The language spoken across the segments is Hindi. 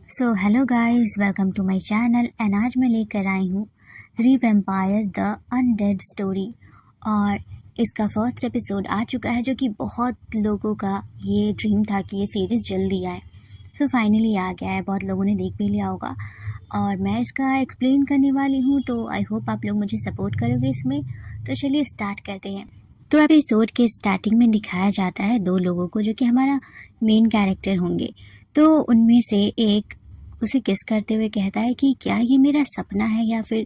So hello guys, welcome to my channel. And आज मैं लेकर आई हूँ रीवैम्पायर द अनडेड स्टोरी। और इसका फर्स्ट एपिसोड आ चुका है, जो कि बहुत लोगों का ये ड्रीम था कि ये सीरीज़ जल्दी आए। सो फाइनली आ गया है, बहुत लोगों ने देख भी लिया होगा और मैं इसका एक्सप्लेन करने वाली हूँ। तो आई होप आप लोग मुझे सपोर्ट करोगे इसमें। तो चलिए स्टार्ट करते हैं। तो एपिसोड के स्टार्टिंग में दिखाया जाता है दो लोगों को, जो कि हमारा मेन कैरेक्टर होंगे। तो उनमें से एक उसे किस करते हुए कहता है कि क्या ये मेरा सपना है या फिर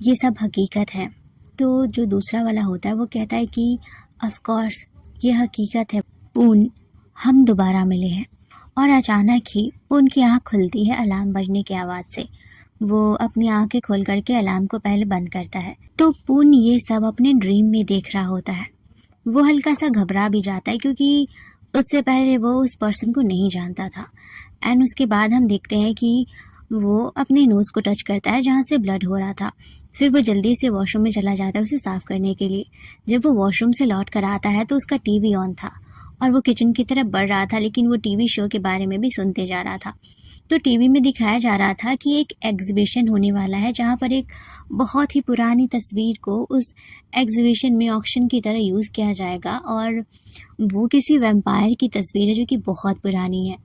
ये सब हकीकत है। तो जो दूसरा वाला होता है वो कहता है कि ऑफ कोर्स ये हकीकत है पून, हम दोबारा मिले हैं। और अचानक ही पून की आँख खुलती है अलार्म बजने की आवाज़ से। वो अपनी आंखें खोल करके अलार्म को पहले बंद करता है। तो पून ये सब अपने ड्रीम में देख रहा होता है। वो हल्का सा घबरा भी जाता है क्योंकि उससे पहले वो उस पर्सन को नहीं जानता था। एंड उसके बाद हम देखते हैं कि वो अपने नोज़ को टच करता है जहाँ से ब्लड हो रहा था। फिर वो जल्दी से वॉशरूम में चला जाता है उसे साफ़ करने के लिए। जब वो वॉशरूम से लौट कर आता है तो उसका टीवी ऑन था और वो किचन की तरफ बढ़ रहा था, लेकिन वो टीवी शो के बारे में भी सुनते जा रहा था। तो टीवी में दिखाया जा रहा था कि एक एग्जीबिशन होने वाला है जहाँ पर एक बहुत ही पुरानी तस्वीर को उस एग्जीबिशन में ऑक्शन की तरह यूज़ किया जाएगा। और वो किसी वैम्पायर की तस्वीर है जो कि बहुत पुरानी है।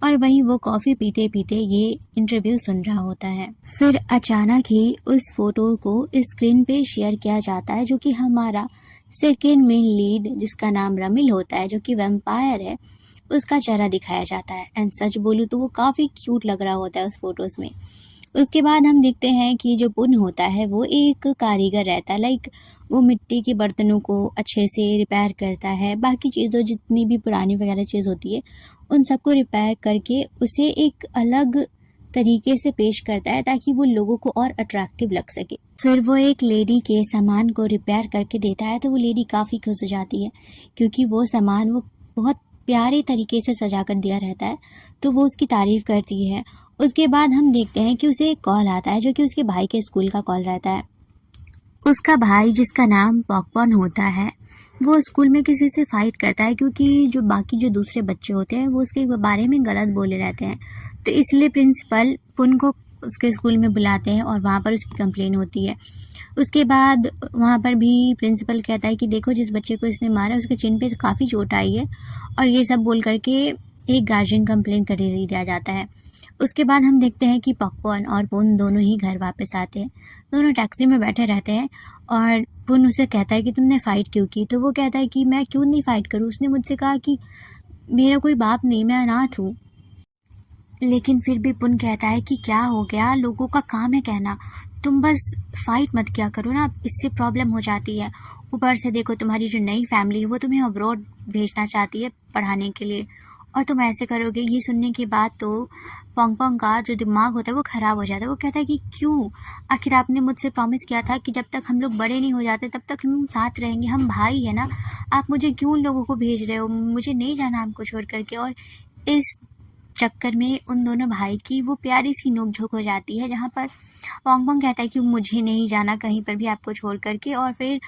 और वहीं वो कॉफ़ी पीते पीते ये इंटरव्यू सुन रहा होता है। फिर अचानक ही उस फोटो को स्क्रीन पे शेयर किया जाता है, जो कि हमारा सेकेंड मेन लीड जिसका नाम रमिल होता है, जो कि वैम्पायर है, उसका चेहरा दिखाया जाता है। एंड सच बोलूँ तो वो काफ़ी क्यूट लग रहा होता है उस फोटोज़ में। उसके बाद हम देखते हैं कि जो पुन होता है वो एक कारीगर रहता है। लाइक वो मिट्टी के बर्तनों को अच्छे से रिपेयर करता है, बाकी चीज़ों जितनी भी पुरानी वगैरह चीज़ होती है उन सबको रिपेयर करके उसे एक अलग तरीके से पेश करता है ताकि वो लोगों को और अट्रैक्टिव लग सके। फिर वो एक लेडी के सामान को रिपेयर करके देता है तो वो लेडी काफ़ी खुश हो जाती है क्योंकि वो सामान वो बहुत प्यारे तरीके से सजा कर दिया रहता है। तो वो उसकी तारीफ़ करती है। उसके बाद हम देखते हैं कि उसे एक कॉल आता है, जो कि उसके भाई के स्कूल का कॉल रहता है। उसका भाई जिसका नाम पॉकपॉन होता है, वो स्कूल में किसी से फाइट करता है क्योंकि जो बाकी जो दूसरे बच्चे होते हैं वो उसके बारे में गलत बोले रहते हैं। तो इसलिए प्रिंसिपल पुन को उसके स्कूल में बुलाते हैं और वहाँ पर उसकी कंप्लेन होती है। उसके बाद वहाँ पर भी प्रिंसिपल कहता है कि देखो जिस बच्चे को इसने मारा उसके चिन पे काफ़ी चोट आई है, और ये सब बोल करके एक गार्जियन कंप्लेन कर दिया जाता है। उसके बाद हम देखते हैं कि पॉकपॉर्न और पुन दोनों ही घर वापस आते हैं। दोनों टैक्सी में बैठे रहते हैं और पुन उसे कहता है कि तुमने फ़ाइट क्यों की। तो वो कहता है कि मैं क्यों नहीं फ़ाइट करूँ, उसने मुझसे कहा कि मेरा कोई बाप नहीं, मैं अनाथ हूँ। लेकिन फिर भी पुन कहता है कि क्या हो गया, लोगों का काम है कहना, तुम बस फाइट मत किया करो ना, इससे प्रॉब्लम हो जाती है। ऊपर से देखो तुम्हारी जो नई फैमिली है वो तुम्हें अब्रॉड भेजना चाहती है पढ़ाने के लिए, और तुम ऐसे करोगे। ये सुनने के बाद तो पोंग पोंग का जो दिमाग होता है वो ख़राब हो जाता है। वो कहता है कि क्यों, आखिर आपने मुझसे प्रॉमिस किया था कि जब तक हम लोग बड़े नहीं हो जाते तब तक हम साथ रहेंगे, हम भाई है ना, आप मुझे क्यों लोगों को भेज रहे हो, मुझे नहीं जाना आपको छोड़ करके। और इस चक्कर में उन दोनों भाई की वो प्यारी सी नोक-झोंक हो जाती है, जहाँ पर पोंग पोंग कहता है कि मुझे नहीं जाना कहीं पर भी आपको छोड़ करके। और फिर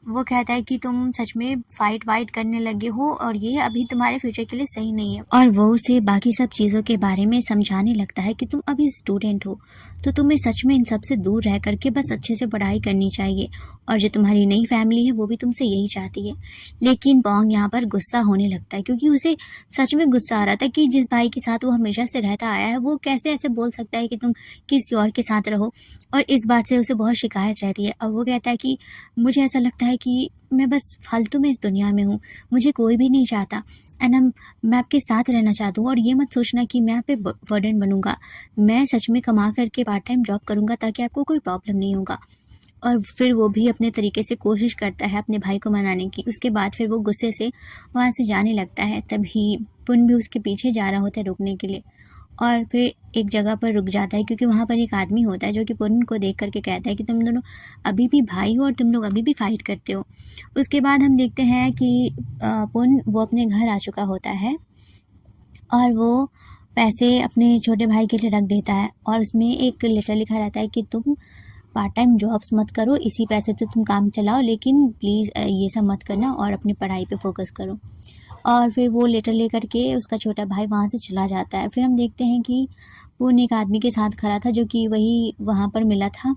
वो कहता है कि तुम सच में फ़ाइट वाइट करने लगे हो और ये अभी तुम्हारे फ्यूचर के लिए सही नहीं है। और वो उसे बाकी सब चीज़ों के बारे में समझाने लगता है कि तुम अभी स्टूडेंट हो, तो तुम्हें सच में इन सब से दूर रह करके बस अच्छे से पढ़ाई करनी चाहिए, और जो तुम्हारी नई फैमिली है वो भी तुमसे यही चाहती है। लेकिन पोंग यहाँ पर गुस्सा होने लगता है क्योंकि उसे सच में गुस्सा आ रहा था कि जिस भाई के साथ वो हमेशा से रहता आया है वो कैसे ऐसे बोल सकता है कि तुम किसी और के साथ रहो। और इस बात से उसे बहुत शिकायत रहती है। अब वो कहता है कि मुझे ऐसा लगता है कि मैं बस फालतू में इस दुनिया में हूँ, मुझे कोई भी नहीं चाहता, एंड मैं आपके साथ रहना चाहता हूँ। और ये मत सोचना कि मैं आप पे बर्डन बनूंगा, मैं सच में कमा करके पार्ट टाइम जॉब करूँगा ताकि आपको कोई प्रॉब्लम नहीं होगा। और फिर वो भी अपने तरीके से कोशिश करता है अपने भाई को मनाने की। उसके बाद फिर वो गुस्से से वहाँ से जाने लगता है। तभी पुन भी उसके पीछे जा रहा होता है रुकने के लिए, और फिर एक जगह पर रुक जाता है क्योंकि वहाँ पर एक आदमी होता है जो कि पुन को देख करके कहता है कि तुम दोनों अभी भी भाई हो और तुम लोग अभी भी फाइट करते हो। उसके बाद हम देखते हैं कि पुन वो अपने घर आ चुका होता है और वो पैसे अपने छोटे भाई के लिए रख देता है, और उसमें एक लेटर लिखा रहता है कि तुम पार्ट टाइम जॉब्स मत करो, इसी पैसे से तुम काम चलाओ, लेकिन प्लीज़ ये सब मत करना और अपनी पढ़ाई पे फोकस करो। और फिर वो लेटर लेकर के उसका छोटा भाई वहाँ से चला जाता है। फिर हम देखते हैं कि पुन एक आदमी के साथ खड़ा था जो कि वही वहाँ पर मिला था,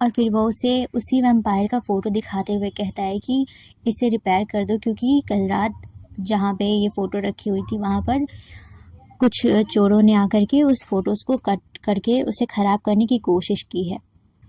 और फिर वो उसे उसी वैम्पायर का फ़ोटो दिखाते हुए कहता है कि इसे रिपेयर कर दो, क्योंकि कल रात जहाँ पे ये फ़ोटो रखी हुई थी वहाँ पर कुछ चोरों ने आकर के उस फ़ोटोज़ को कट करके उसे ख़राब करने की कोशिश की है।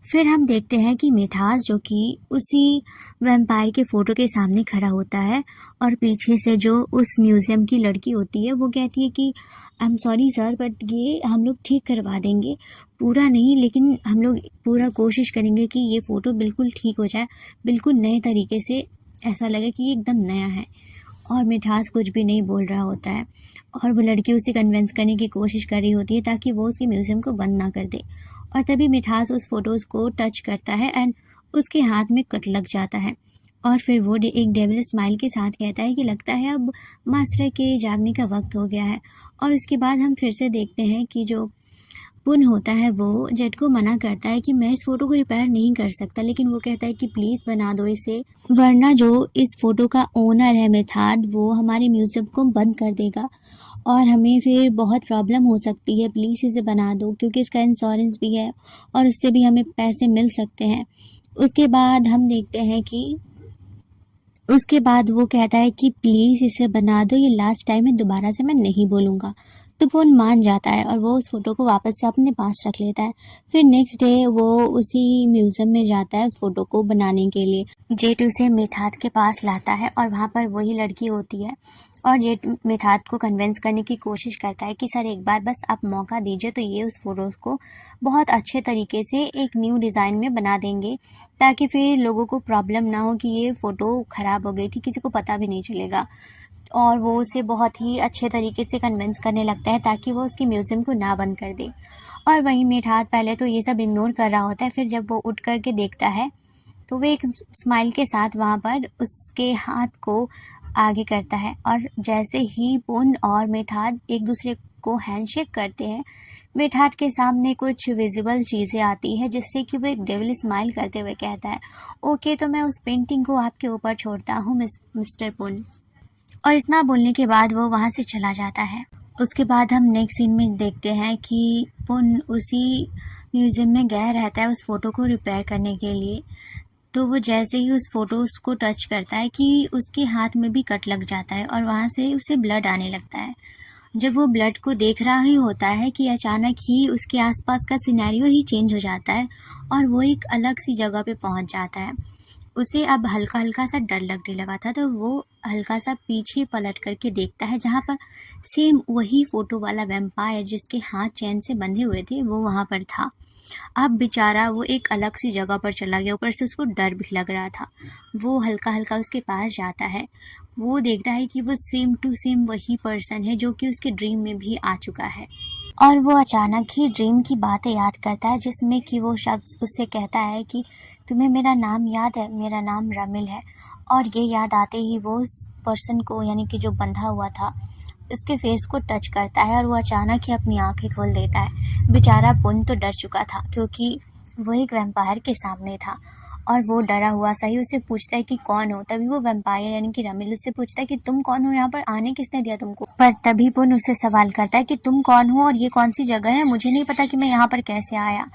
फिर हम देखते हैं कि मिठास जो कि उसी वैम्पायर के फ़ोटो के सामने खड़ा होता है, और पीछे से जो उस म्यूज़ियम की लड़की होती है वो कहती है कि I am sorry sir, but ये हम लोग ठीक करवा देंगे, पूरा नहीं लेकिन हम लोग पूरा कोशिश करेंगे कि ये फ़ोटो बिल्कुल ठीक हो जाए, बिल्कुल नए तरीके से, ऐसा लगे कि ये एकदम नया है। और मिठास कुछ भी नहीं बोल रहा होता है, और वो लड़की उसे कन्विंस करने की कोशिश कर रही होती है ताकि वो उसके म्यूज़ियम को बंद ना कर दे। और तभी मिठास उस फ़ोटोज़ को टच करता है एंड उसके हाथ में कट लग जाता है, और फिर वो एक डेविल स्माइल के साथ कहता है कि लगता है अब मास्टर के जागने का वक्त हो गया है। और उसके बाद हम फिर से देखते हैं कि जो पुन होता है वो जेट को मना करता है कि मैं इस फ़ोटो को रिपेयर नहीं कर सकता, लेकिन वो कहता है कि प्लीज़ बना दो इसे, वरना जो इस फ़ोटो का ओनर है मिथाड, वो हमारे म्यूज़ियम को बंद कर देगा और हमें फिर बहुत प्रॉब्लम हो सकती है, प्लीज़ इसे बना दो, क्योंकि इसका इंश्योरेंस भी है और उससे भी हमें पैसे मिल सकते हैं। उसके बाद हम देखते हैं कि उसके बाद वो कहता है कि प्लीज़ इसे बना दो, ये लास्ट टाइम है, दोबारा से मैं नहीं बोलूँगा। तो वो मान जाता है और वो उस फ़ोटो को वापस से अपने पास रख लेता है। फिर नेक्स्ट डे वो उसी म्यूज़ियम में जाता है उस फ़ोटो को बनाने के लिए। जेट उसे मिठात के पास लाता है और वहाँ पर वही लड़की होती है, और जेट मिठात को कन्विंस करने की कोशिश करता है कि सर एक बार बस आप मौका दीजिए तो ये उस फ़ोटो को बहुत अच्छे तरीके से एक न्यू डिज़ाइन में बना देंगे, ताकि फिर लोगों को प्रॉब्लम ना हो कि ये फ़ोटो ख़राब हो गई थी, किसी को पता भी नहीं चलेगा। और वो उसे बहुत ही अच्छे तरीके से कन्विंस करने लगता है ताकि वो उसके म्यूज़ियम को ना बंद कर दे। और वहीं मिठात पहले तो ये सब इग्नोर कर रहा होता है, फिर जब वो उठ कर के देखता है तो वो एक स्माइल के साथ वहाँ पर उसके हाथ को आगे करता है, और जैसे ही पुन और मिठात एक दूसरे को हैंडशेक करते हैं, मिठात के सामने कुछ विजिबल चीज़ें आती है जिससे कि वो एक डेविल स्माइल करते हुए कहता है, ओके तो मैं उस पेंटिंग को आपके ऊपर छोड़ता हूँ मिस्टर पुन। और इतना बोलने के बाद वो वहाँ से चला जाता है। उसके बाद हम नेक्स्ट सीन में देखते हैं कि पुन उसी म्यूज़ियम में गया रहता है उस फ़ोटो को रिपेयर करने के लिए। तो वो जैसे ही उस फ़ोटोज़ को टच करता है कि उसके हाथ में भी कट लग जाता है और वहाँ से उसे ब्लड आने लगता है। जब वो ब्लड को देख रहा ही होता है कि अचानक ही उसके आसपास का सिनेरियो ही चेंज हो जाता है और वो एक अलग सी जगह पे पहुँच जाता है। उसे अब हल्का हल्का सा डर लगने लगा था, तो वो हल्का सा पीछे पलट करके देखता है जहाँ पर सेम वही फ़ोटो वाला वैम्पायर जिसके हाथ चैन से बंधे हुए थे वो वहाँ पर था। अब बेचारा वो एक अलग सी जगह पर चला गया, ऊपर से उसको डर भी लग रहा था। वो हल्का हल्का उसके पास जाता है, वो देखता है कि वो सेम टू सेम वही पर्सन है जो कि उसके ड्रीम में भी आ चुका है। और वो अचानक ही ड्रीम की बातें याद करता है जिसमें कि वो शख्स उससे कहता है कि तुम्हें मेरा नाम याद है, मेरा नाम रमिल है। और ये याद आते ही वो उस पर्सन को, यानी कि जो बंधा हुआ था, उसके फेस को टच करता है और वो अचानक ही अपनी आंखें खोल देता है। बेचारा पुन तो डर चुका था क्योंकि वो एक वैम्पायर के सामने था, और वो डरा हुआ सा ही उससे पूछता है कि कौन हो। तभी वो वैम्पायर यानी कि रमिल उससे पूछता है कि तुम कौन हो, यहाँ पर आने किसने दिया तुमको। पर तभी पुन उससे सवाल करता है कि तुम कौन हो और ये कौन सी जगह है, मुझे नहीं पता कि मैं यहाँ पर कैसे आया।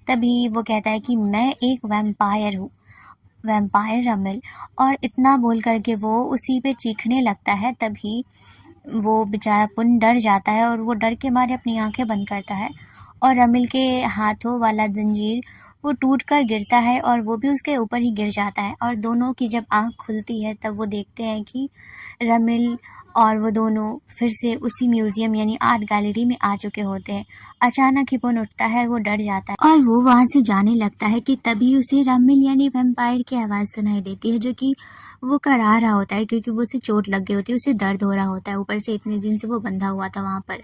तभी वो कहता है कि मैं एक वैम्पायर हूँ, वैम्पायर रमिल। और इतना बोल करके वो उसी पे चीखने लगता है। तभी वो बेचारा पुन डर जाता है और वो डर के मारे अपनी आंखें बंद करता है, और रमिल के हाथों वाला जंजीर वो टूट कर गिरता है और वो भी उसके ऊपर ही गिर जाता है। और दोनों की जब आंख खुलती है तब वो देखते हैं कि रमिल और वो दोनों फिर से उसी म्यूज़ियम यानी आर्ट गैलरी में आ चुके होते हैं। अचानक ही पुन उठता है, वो डर जाता है और वो वहाँ से जाने लगता है कि तभी उसे रमिल यानी वैम्पायर की आवाज़ सुनाई देती है, जो कि वो करा रहा होता है क्योंकि वो उसे चोट लग गई होती है, उसे दर्द हो रहा होता है, ऊपर से इतने दिन से वो बंधा हुआ था वहाँ पर।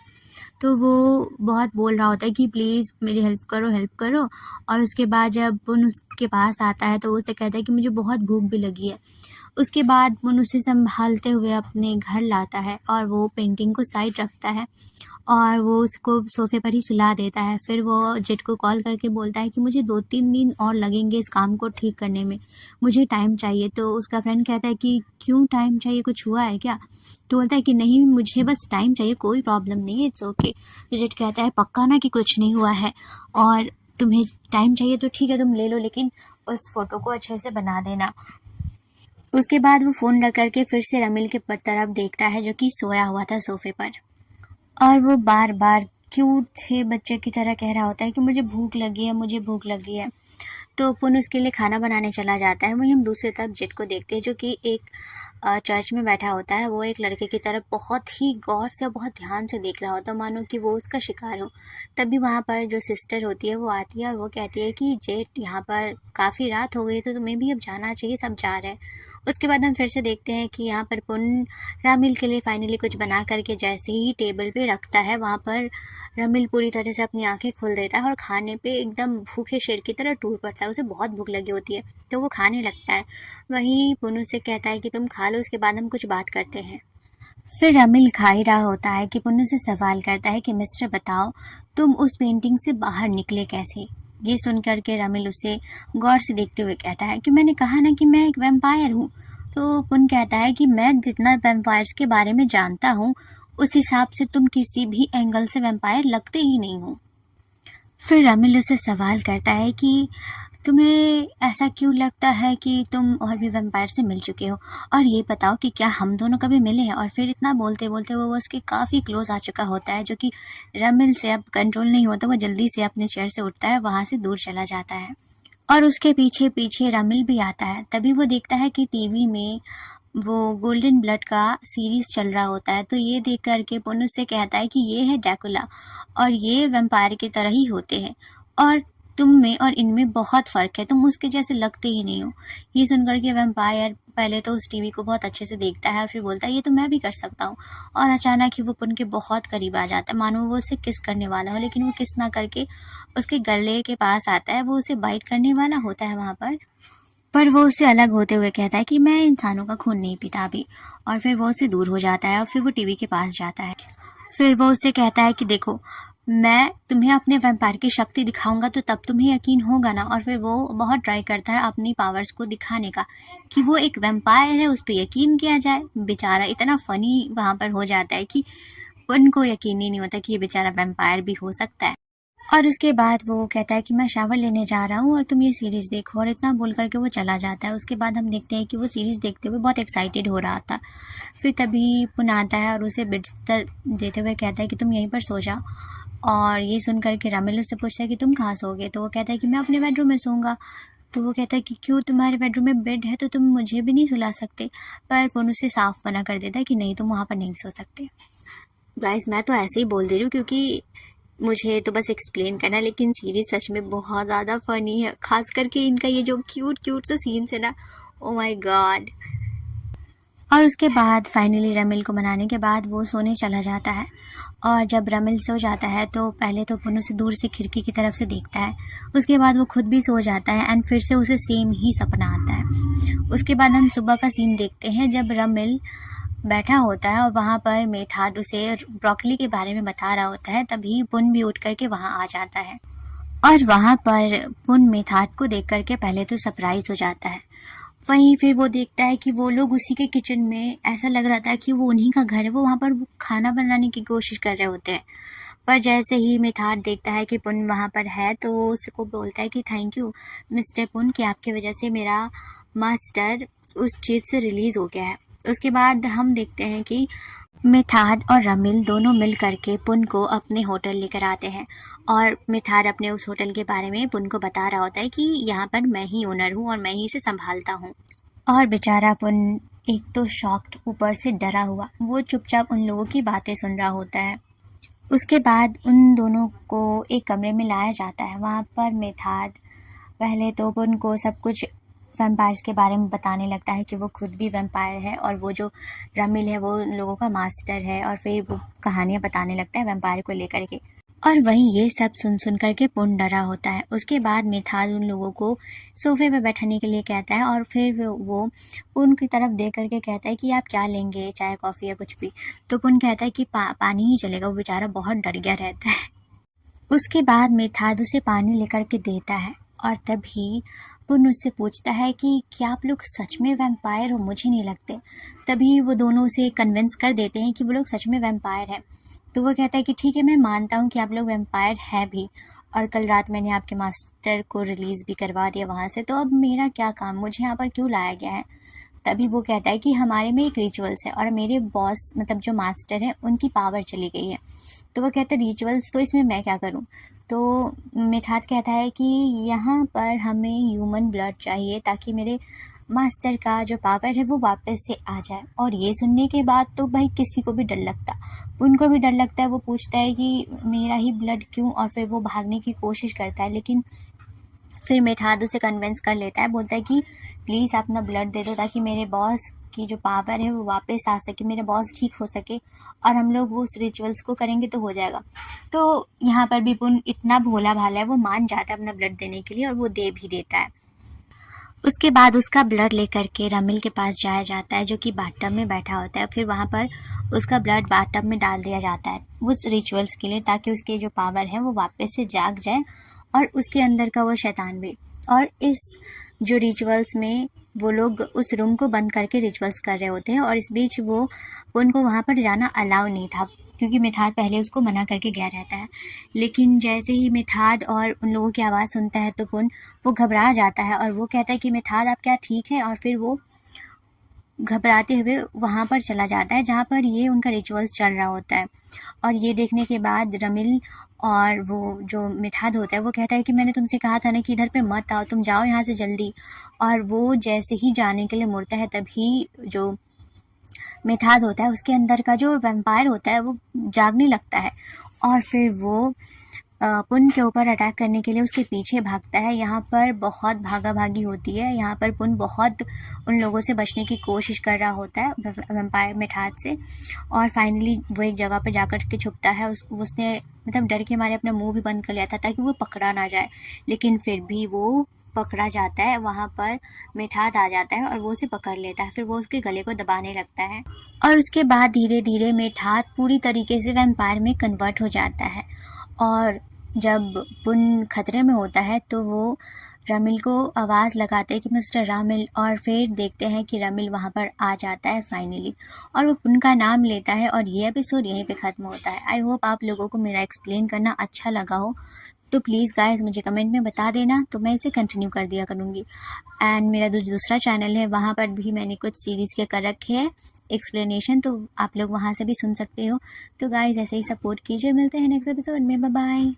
तो वो बहुत बोल रहा होता है कि प्लीज़ मेरी हेल्प करो, हेल्प करो। और उसके बाद जब पुन उसके पास आता है तो वो उसे कहता है कि मुझे बहुत भूख भी लगी है। उसके बाद पुन उसे संभालते हुए अपने घर लाता है और वो पेंटिंग को साइड रखता है और वो उसको सोफ़े पर ही सुला देता है। फिर वो जेट को कॉल करके बोलता है कि मुझे 2-3 दिन और लगेंगे इस काम को ठीक करने में, मुझे टाइम चाहिए। तो उसका फ्रेंड कहता है कि क्यों टाइम चाहिए, कुछ हुआ है क्या? तो बोलता है कि नहीं, मुझे बस टाइम चाहिए, कोई प्रॉब्लम नहीं है, इट्स ओके। तो जेट कहता है पक्का ना कि कुछ नहीं हुआ है, और तुम्हें टाइम चाहिए तो ठीक है तुम ले लो, लेकिन उस फ़ोटो को अच्छे से बना देना। उसके बाद वो फ़ोन रख कर के फिर से रमिल के तरफ देखता है जो कि सोया हुआ था सोफ़े पर, और वो बार बार क्यूट से बच्चे की तरह कह रहा होता है कि मुझे भूख लगी है, मुझे भूख लगी है। तो पुन उसके लिए खाना बनाने चला जाता है। वहीं हम दूसरी तरफ जेट को देखते हैं जो कि एक चर्च में बैठा होता है। वो एक लड़के की तरफ बहुत ही गौर से, बहुत ध्यान से देख रहा होता है, मानो कि वो उसका शिकार हो। तभी वहाँ पर जो सिस्टर होती है वो आती है और वो कहती है कि जेट, यहाँ पर काफ़ी रात हो गई तो तुम्हें भी अब जाना चाहिए, सब जा रहे हैं। उसके बाद हम फिर से देखते हैं कि यहाँ पर पुन रामिल के लिए फाइनली कुछ बना करके जैसे ही टेबल पे रखता है, वहाँ पर रमिल पूरी तरह से अपनी आंखें खोल देता है और खाने पे एकदम भूखे शेर की तरह टूट पड़ता है। उसे बहुत भूख लगी होती है तो वो खाने लगता है। वहीं पुन से कहता है कि तुम खा लो, उसके बाद हम कुछ बात करते हैं। फिर रमिल खा ही रहा होता है कि पुन्नू से सवाल करता है कि मिस्टर बताओ, तुम उस पेंटिंग से बाहर निकले कैसे? ये सुनकर के रमिल उसे गौर से देखते हुए कहता है कि मैंने कहा ना कि मैं एक वैम्पायर हूँ। तो पुन कहता है कि मैं जितना वैम्पायर्स के बारे में जानता हूँ उस हिसाब से तुम किसी भी एंगल से वैम्पायर लगते ही नहीं हो। फिर रमिल उसे सवाल करता है कि तुम्हें ऐसा क्यों लगता है कि तुम और भी वैम्पायर से मिल चुके हो, और ये बताओ कि क्या हम दोनों कभी मिले हैं? और फिर इतना बोलते बोलते वो उसके काफ़ी क्लोज आ चुका होता है जो कि रमिल से अब कंट्रोल नहीं होता। वो जल्दी से अपने चेयर से उठता है, वहाँ से दूर चला जाता है और उसके पीछे पीछे रमिल भी आता है। तभी वो देखता है कि टीवी में वो गोल्डन ब्लड का सीरीज़ चल रहा होता है। तो ये देख करके पुन उससे कहता है कि ये है ड्रैकुला और ये वैम्पायर की तरह ही होते हैं, और तुम में और इनमें बहुत फ़र्क है, तुम उसके जैसे लगते ही नहीं हो। ये सुनकर के वैम्पायर पहले तो उस टीवी को बहुत अच्छे से देखता है और फिर बोलता है ये तो मैं भी कर सकता हूँ, और अचानक ही वो पुन के बहुत करीब आ जाता है, मानो वो उसे किस करने वाला हो, लेकिन वो किस ना करके उसके गले के पास आता है। वो उसे बाइट करने वाला होता है वहाँ पर वो उससे अलग होते हुए कहता है कि मैं इंसानों का खून नहीं पीता अभी, और फिर वो उससे दूर हो जाता है और फिर वो टीवी के पास जाता है। फिर वो उससे कहता है कि देखो, मैं तुम्हें अपने वैम्पायर की शक्ति दिखाऊंगा तो तब तुम्हें यकीन होगा ना। और फिर वो बहुत ट्राई करता है अपनी पावर्स को दिखाने का कि वो एक वैम्पायर है, उस पर यकीन किया जाए। बेचारा इतना फनी वहाँ पर हो जाता है कि उनको यकीन ही नहीं होता कि ये बेचारा वैम्पायर भी हो सकता है। और उसके बाद वो कहता है कि मैं शावर लेने जा रहा हूँ और तुम ये सीरीज़ देखो, और इतना बोल करके वो चला जाता है। उसके बाद हम देखते हैं कि वो सीरीज़ देखते हुए बहुत एक्साइटेड हो रहा था। फिर तभी पुन आता है और उसे बिस्तर देते हुए कहता है कि तुम यहीं पर सो जाओ। और ये सुन करके रमिल उससे पूछता है कि तुम कहाँ सोओगे? तो वो कहता है कि मैं अपने बेडरूम में सोऊंगा। तो वो कहता है कि क्यों, तुम्हारे बेडरूम में बेड है तो तुम मुझे भी नहीं सुला सकते? पर पुन उसे साफ मना कर देता है कि नहीं, तुम वहाँ पर नहीं सो सकते। गाइस, मैं तो ऐसे ही बोल दे रही हूँ क्योंकि मुझे तो बस एक्सप्लेन करना है, लेकिन सीरीज सच में बहुत ज़्यादा फ़नी है। खास करके इनका ये जो क्यूट क्यूट सा सीन्स है ना, ओ माय गॉड। और उसके बाद फाइनली रमिल को मनाने के बाद वो सोने चला जाता है। और जब रमिल सो जाता है तो पहले तो पुन उसे दूर से खिड़की की तरफ से देखता है, उसके बाद वो खुद भी सो जाता है एंड फिर से उसे सेम ही सपना आता है। उसके बाद हम सुबह का सीन देखते हैं जब रमिल बैठा होता है और वहाँ पर मेथाद उसे ब्रोकली के बारे में बता रहा होता है। तभी पुन भी उठ करके वहाँ आ जाता है और वहाँ पर पुन मेथाद को देख करके पहले तो सरप्राइज हो जाता है। वहीं फिर वो देखता है कि वो लोग उसी के किचन में, ऐसा लग रहा था कि वो उन्हीं का घर है, वो वहाँ पर खाना बनाने की कोशिश कर रहे होते हैं। पर जैसे ही मेथाद देखता है कि पुन वहाँ पर है तो उसको बोलता है कि थैंक यू मिस्टर पुन, कि आपकी वजह से मेरा मास्टर उस चीज़ से रिलीज़ हो गया है। उसके बाद हम देखते हैं कि मेथाद और रमिल दोनों मिल करके पुन को अपने होटल लेकर आते हैं और मेथाद अपने उस होटल के बारे में पुन को बता रहा होता है कि यहाँ पर मैं ही ओनर हूँ और मैं ही इसे संभालता हूँ। और बेचारा पुन एक तो शॉक्ड, ऊपर से डरा हुआ, वो चुपचाप उन लोगों की बातें सुन रहा होता है। उसके बाद उन दोनों को एक कमरे में लाया जाता है। वहाँ पर मेथाद पहले तो पुन को सब कुछ वैम्पायर्स के बारे में बताने लगता है कि वो खुद भी वैम्पायर है और वो जो रमिल है वो उन लोगों का मास्टर है, और फिर वो कहानियाँ बताने लगता है वैम्पायर को लेकर के। और वहीं ये सब सुन करके पुन डरा होता है। उसके बाद मिथाल उन लोगों को सोफे पे बैठने के लिए कहता है और फिर वो पुन की तरफ देख करके कहता है कि आप क्या लेंगे, चाय कॉफ़ी या कुछ भी। तो पुन कहता है कि पानी ही चलेगा। वो बेचारा बहुत डर गया रहता है। उसके बाद मिथाल उसे पानी लेकर के देता है और तभी पुन उससे पूछता है कि क्या आप लोग सच में वैम्पायर हो, मुझे नहीं लगते। तभी वो दोनों उसे कन्विंस कर देते हैं कि वो लोग सच में वैम्पायर हैं। तो वो कहता है कि ठीक है, मैं मानता हूँ कि आप लोग वैम्पायर हैं भी, और कल रात मैंने आपके मास्टर को रिलीज़ भी करवा दिया वहाँ से, तो अब मेरा क्या काम, मुझे यहाँ पर क्यों लाया गया है। तभी वो कहता है कि हमारे में एक रिचुअल्स है और मेरे बॉस मतलब जो मास्टर हैं उनकी पावर चली गई है। तो वो कहता है रिचुअल्स, तो इसमें मैं क्या करूँ। तो मिथात कहता है कि यहाँ पर हमें ह्यूमन ब्लड चाहिए ताकि मेरे मास्टर का जो पावर है वो वापस से आ जाए। और ये सुनने के बाद तो भाई किसी को भी डर लगता, उनको भी डर लगता है। वो पूछता है कि मेरा ही ब्लड क्यों, और फिर वो भागने की कोशिश करता है, लेकिन फिर मिथाद उसे कन्विंस कर लेता है। बोलता है कि प्लीज़ अपना ब्लड दे दो ताकि मेरे बॉस की जो पावर है वो वापस आ सके, मेरे बॉस ठीक हो सके और हम लोग वो उस रिचुअल्स को करेंगे तो हो जाएगा। तो यहाँ पर भी पुन इतना भोला भाला है, वो मान जाता है अपना ब्लड देने के लिए और वो दे भी देता है। उसके बाद उसका ब्लड लेकर के रमिल के पास जाया जाता है जो कि बाथटब में बैठा होता है। फिर वहाँ पर उसका ब्लड बाथटब में डाल दिया जाता है उस रिचुअल्स के लिए, ताकि उसके जो पावर है वो वापस से जाग जाए और उसके अंदर का वो शैतान भी। और इस जो रिचुअल्स में वो लोग उस रूम को बंद करके रिचुअल्स कर रहे होते हैं और इस बीच वो उनको वहाँ पर जाना अलाउ नहीं था क्योंकि मिथाद पहले उसको मना करके गया रहता है। लेकिन जैसे ही मिथाद और उन लोगों की आवाज़ सुनता है तो पुन वो घबरा जाता है और वो कहता है कि मिथाद आप क्या ठीक है, और फिर वो घबराते हुए वहाँ पर चला जाता है जहाँ पर ये उनका रिचुअल्स चल रहा होता है। और ये देखने के बाद रमिल और वो जो मिथाद होता है वो कहता है कि मैंने तुमसे कहा था ना कि इधर पे मत आओ, तुम जाओ यहाँ से जल्दी। और वो जैसे ही जाने के लिए मुड़ता है तभी जो मिथाद होता है उसके अंदर का जो वैम्पायर होता है वो जागने लगता है और फिर वो पुन के ऊपर अटैक करने के लिए उसके पीछे भागता है। यहाँ पर बहुत भागा भागी होती है। यहाँ पर पुन बहुत उन लोगों से बचने की कोशिश कर रहा होता है वैम्पायर मिथाद से, और फाइनली वो एक जगह पर जाकर के छुपता है। उसने मतलब डर के मारे अपना मुंह भी बंद कर लिया था ताकि वो पकड़ा ना जाए, लेकिन फिर भी वो पकड़ा जाता है। वहाँ पर मिथाद आ जाता है और वो उसे पकड़ लेता है। फिर वो उसके गले को दबाने लगता है और उसके बाद धीरे धीरे मिथाद पूरी तरीके से वैम्पायर में कन्वर्ट हो जाता है। और जब पुन खतरे में होता है तो वो रमिल को आवाज़ लगाते हैं कि मिस्टर रामिल, और फिर देखते हैं कि रमिल वहाँ पर आ जाता है फाइनली और वो पुन का नाम लेता है। और ये एपिसोड यहीं पे ख़त्म होता है। आई होप आप लोगों को मेरा एक्सप्लेन करना अच्छा लगा हो, तो प्लीज़ गाइस मुझे कमेंट में बता देना, तो मैं इसे कंटिन्यू कर दिया करूँगी। एंड मेरा दूसरा चैनल है, वहाँ पर भी मैंने कुछ सीरीज़ के कर रखे हैं एक्सप्लेनेशन, तो आप लोग वहाँ से भी सुन सकते हो। तो गाइस ऐसे ही सपोर्ट कीजिए। मिलते हैं नेक्स्ट एपिसोड में, बाय बाय।